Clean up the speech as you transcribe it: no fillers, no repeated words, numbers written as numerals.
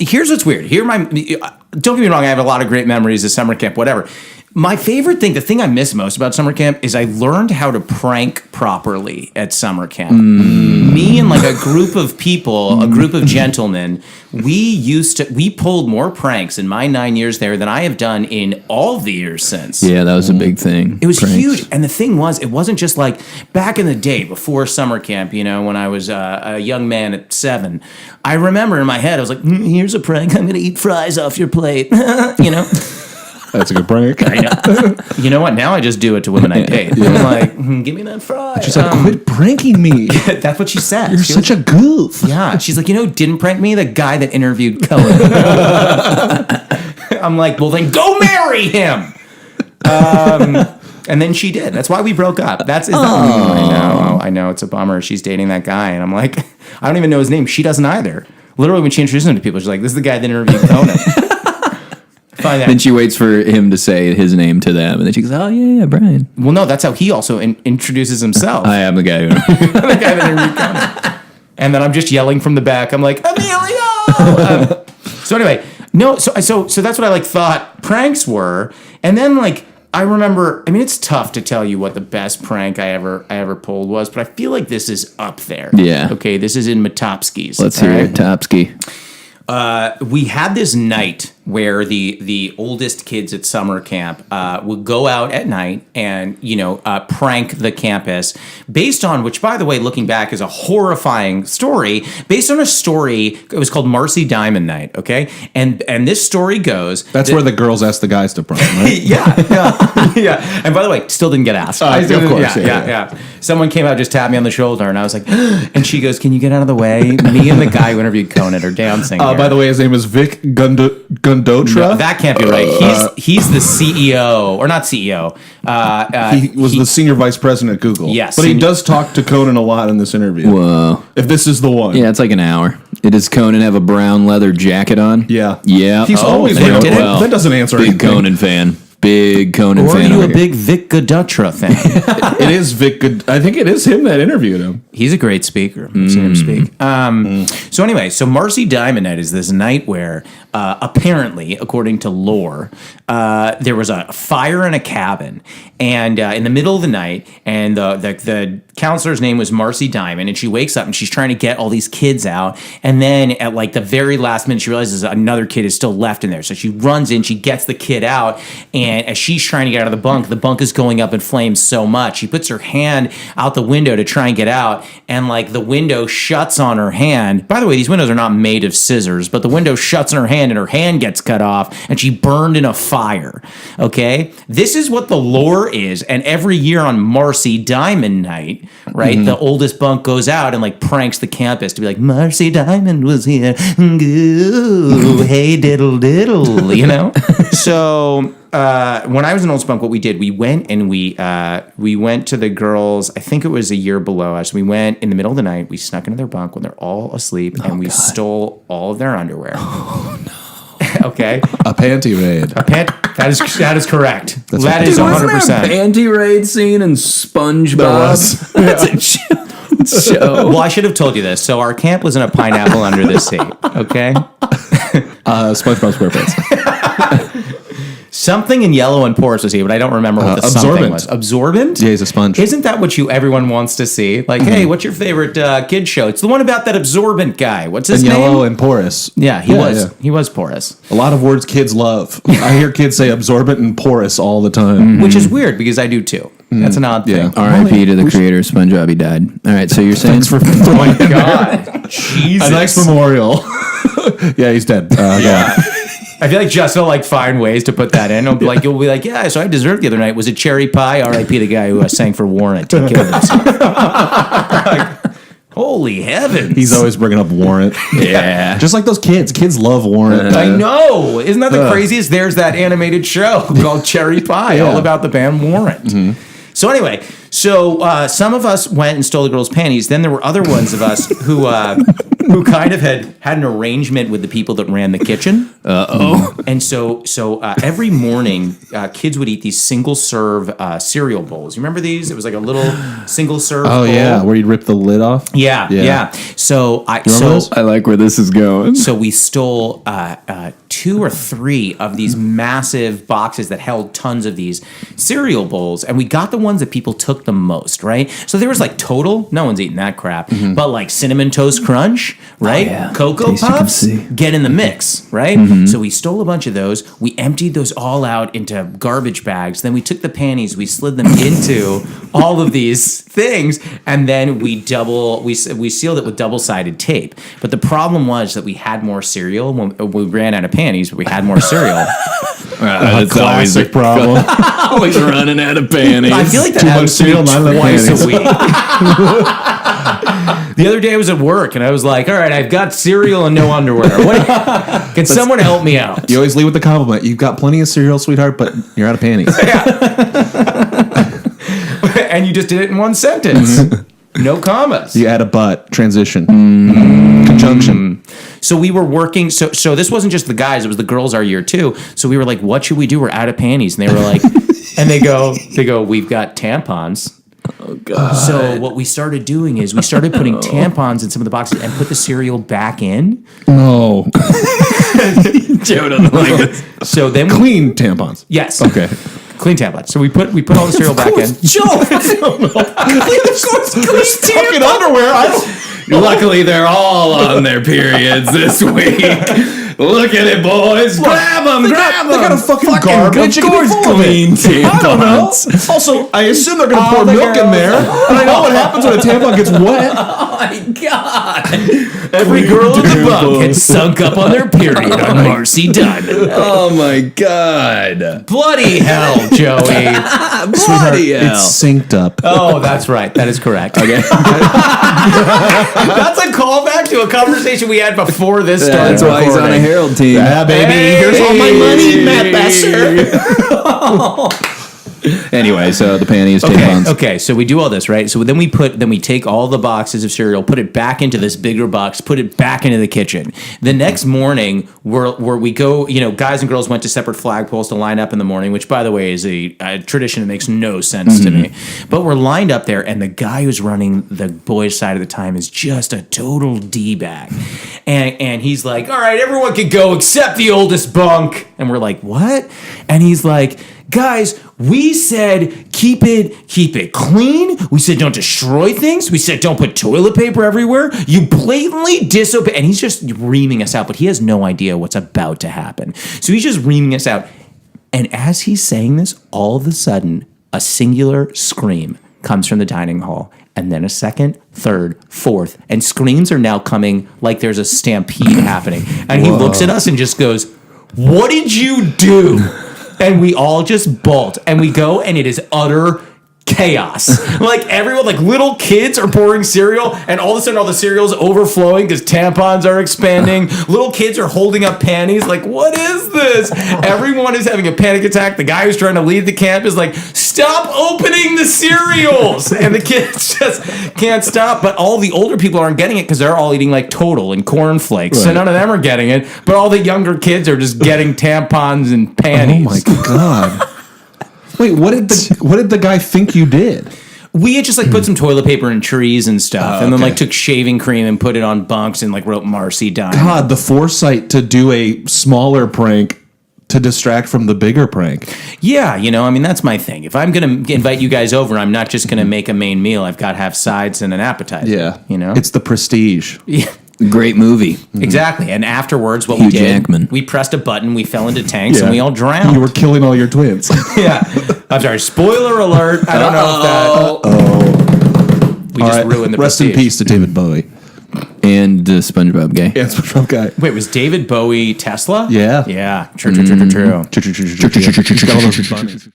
Here's what's weird. Don't get me wrong, I have a lot of great memories of summer camp, whatever. My favorite thing, the thing I miss most about summer camp is I learned how to prank properly at summer camp. Me and like a group of people, a group of gentlemen, we pulled more pranks in my 9 years there than I have done in all the years since. Yeah, that was a big thing. It was huge. And the thing was, it wasn't just like back in the day before summer camp, when I was a young man at 7. I remember in my head, I was like, here's a prank. I'm going to eat fries off your plate. That's a good prank. I know. You know what? Now I just do it to women I date. I'm like, give me that fry. She's like, quit pranking me. That's what she said. You're such a goof. Yeah. She's like, who didn't prank me? The guy that interviewed Cohen. I'm like, well, then go marry him. And then she did. That's why we broke up. I know. It's a bummer. She's dating that guy. And I'm like, I don't even know his name. She doesn't either. Literally, when she introduces him to people, she's like, this is the guy that interviewed Conan. Then she waits for him to say his name to them, and then she goes, "Oh yeah, Brian." Well, no, that's how he also introduces himself. I am the guy who the guy that interviewed Conan. And then I'm just yelling from the back. I'm like, Emilio. So anyway, no. So that's what I thought pranks were, and then I remember. I mean, it's tough to tell you what the best prank I ever pulled was, but I feel like this is up there. Yeah. Okay, this is in Matopsky's. Let's hear it, Topsky. We had this night where the oldest kids at summer camp would go out at night and prank the campus based on, which by the way, looking back is a horrifying story, based on a story. It was called Marcy Diamond Night. Okay, and this story goes that's where the girls ask the guys to prank, right? yeah. And by the way, still didn't get asked. Of course, yeah. Someone came out, just tapped me on the shoulder, and I was like, and she goes, "Can you get out of the way?" Me and the guy who interviewed Conan are dancing. By the way, his name is Vic Gundotra. No, that can't be right. He's the CEO, or not CEO. He was the senior vice president at Google. Yes. But he does talk to Conan a lot in this interview. Whoa. If this is the one. Yeah, it's like an hour. Does Conan have a brown leather jacket on? Yeah. Yeah. He's always wearing it. That doesn't answer big anything. Conan fan. Big Conan or fan. Or are you over a big Vic Gadutra fan? It is Vic. I think it is him that interviewed him. He's a great speaker. I've seen him speak. So anyway, Marcy Diamond Night is this night where apparently, according to lore, there was a fire in a cabin, and in the middle of the night, and the counselor's name was Marcy Diamond, and she wakes up and she's trying to get all these kids out, and then at the very last minute, she realizes another kid is still left in there, so she runs in, she gets the kid out, and as she's trying to get out of the bunk is going up in flames so much, she puts her hand out the window to try and get out, and the window shuts on her hand. By the way, these windows are not made of scissors, but the window shuts on her hand, and her hand gets cut off, and she burned in a fire. Okay? This is what the lore is, and every year on Marcy Diamond Night, right, the oldest bunk goes out and pranks the campus to be like, Marcy Diamond was here. Goo, hey diddle diddle, So when I was in old spunk, what we did, we went and we went to the girls. I think it was a year below us. We went in the middle of the night. We snuck into their bunk when they're all asleep, and we stole all of their underwear. Oh no! Okay, a panty raid. That is correct. That Wasn't is 100%. there a panty raid scene in SpongeBob? That's a show. Well, I should have told you this. So our camp was in a pineapple under the sea. Okay. SpongeBob SquarePants. Something in yellow and porous was here, but I don't remember what the something was. Absorbent? Yeah, he's a sponge. Isn't that what everyone wants to see? Hey, what's your favorite kid show? It's the one about that absorbent guy. What's his name? Yellow and porous. Yeah, he was. Yeah. He was porous. A lot of words kids love. I hear kids say absorbent and porous all the time. Which is weird because I do too. That's an odd thing. R.I.P. to the creator of SpongeBob. He died. All right, so you're saying... Thanks for... Oh my God. Jesus. A nice memorial. Yeah, he's dead. Yeah. I feel like Justin will find ways to put that in. You'll be like, yeah, so I dessert the other night was a cherry pie. R.I.P. the guy who sang for Warrant. Take care of himself. Holy heavens. He's always bringing up Warrant. Yeah. Just like those kids. Kids love Warrant. I know. Isn't that the craziest? There's that animated show called Cherry Pie, all about the band Warrant. So anyway, So some of us went and stole the girls' panties. Then there were other ones of us who kind of had an arrangement with the people that ran the kitchen. And so every morning, kids would eat these single-serve cereal bowls. You remember these? It was like a little single-serve bowl. Oh, yeah, where you'd rip the lid off? Yeah. So I like where this is going. So we stole 2 or 3 of these massive boxes that held tons of these cereal bowls, and we got the ones that people took the most, right? So there was like Total, no one's eating that crap, but like Cinnamon Toast Crunch, right? Oh, yeah. Cocoa Tasty Puffs, can see. get in the mix, right? So we stole a bunch of those. We emptied those all out into garbage bags. Then we took the panties, we slid them into all of these things, and then we sealed it with double-sided tape. But the problem was that we had more cereal when we ran out of panties, but we had more cereal. That's always a problem. always running out of panties. I feel like that Too much happens to me cereal, not enough twice panties. a week. The other day I was at work and I was like, all right, I've got cereal and no underwear. Can someone help me out? You always leave with the compliment. You've got plenty of cereal, sweetheart, but you're out of panties. And you just did it in one sentence. No commas. You add a but, transition, conjunction. So we were working. So this wasn't just the guys; it was the girls our year too. So we were like, "What should we do? We're out of panties." And they were like, and they go, "We've got tampons." Oh, God. So what we started doing is we started putting tampons in some of the boxes and put the cereal back in. No. Joe doesn't like this. So then Clean tampons. yes, Okay. clean tampons. So we put all the cereal back in. Joe, I don't know. Clean fucking underwear. I don't. Luckily, they're all on their periods this week. Look at it, boys. Grab them. They got a fucking garbage. Of course, clean tampons. I don't know. Also, I assume they're going to pour milk in there. And I know what happens when a tampon gets wet. Oh, my God. Every girl in the bunk had sunk up on their period on Marcy Diamond. Oh, my God. Bloody hell, Joey. Bloody hell. It's synced up. Oh, that's right. That is correct. Okay. That's a callback to a conversation we had before this started That's why he's on a recording. Herald team. Yeah, baby. Hey. Here's all my money, Matt Besser. Anyway, so the panties, tampons. Okay, so we do all this, right? So then we take all the boxes of cereal, put it back into this bigger box, put it back into the kitchen. The next morning, where we go, guys and girls went to separate flagpoles to line up in the morning, which, by the way, is a tradition that makes no sense to me. But we're lined up there, and the guy who's running the boys' side at the time is just a total D-bag. And he's like, all right, everyone can go except the oldest bunk. And we're like, what? And he's like, guys, we said keep it clean. We said don't destroy things. We said don't put toilet paper everywhere. You blatantly disobey. And he's just reaming us out, but he has no idea what's about to happen. So he's just reaming us out. And as he's saying this, all of a sudden, a singular scream comes from the dining hall. And then a second, third, fourth. And screams are now coming like there's a stampede happening. And he looks at us and just goes, what did you do? And we all just bolt. And we go, and it is utter chaos. Like everyone, like little kids are pouring cereal, and all of a sudden all the cereal's overflowing because tampons are expanding. Little kids are holding up panties. Like, what is this? Everyone is having a panic attack. The guy who's trying to lead the camp is like, stop opening the cereals. And the kids just can't stop. But all the older people aren't getting it because they're all eating like Total and cornflakes. So none of them are getting it. But all the younger kids are just getting tampons and panties. Oh my God. Wait, what did the guy think you did? We had just like put some toilet paper in trees and stuff, and then like took shaving cream and put it on bunks and like wrote Marcy Diamond. God, the foresight to do a smaller prank to distract from the bigger prank. Yeah, I mean, that's my thing. If I'm going to invite you guys over, I'm not just going to make a main meal. I've got to have sides and an appetizer. Yeah. It's It's the prestige. yeah. Great movie. Exactly. And afterwards, what Hugh we did, Jackman. we pressed a button, we fell into tanks, and we all drowned. You were killing all your twins. Yeah. I'm sorry. Spoiler alert. I don't know if that... We just ruined the Rest prestige. in peace to David Bowie. And SpongeBob guy. Yeah, SpongeBob guy. Wait, was David Bowie Tesla? Yeah. Yeah. True. Got all those bunnies.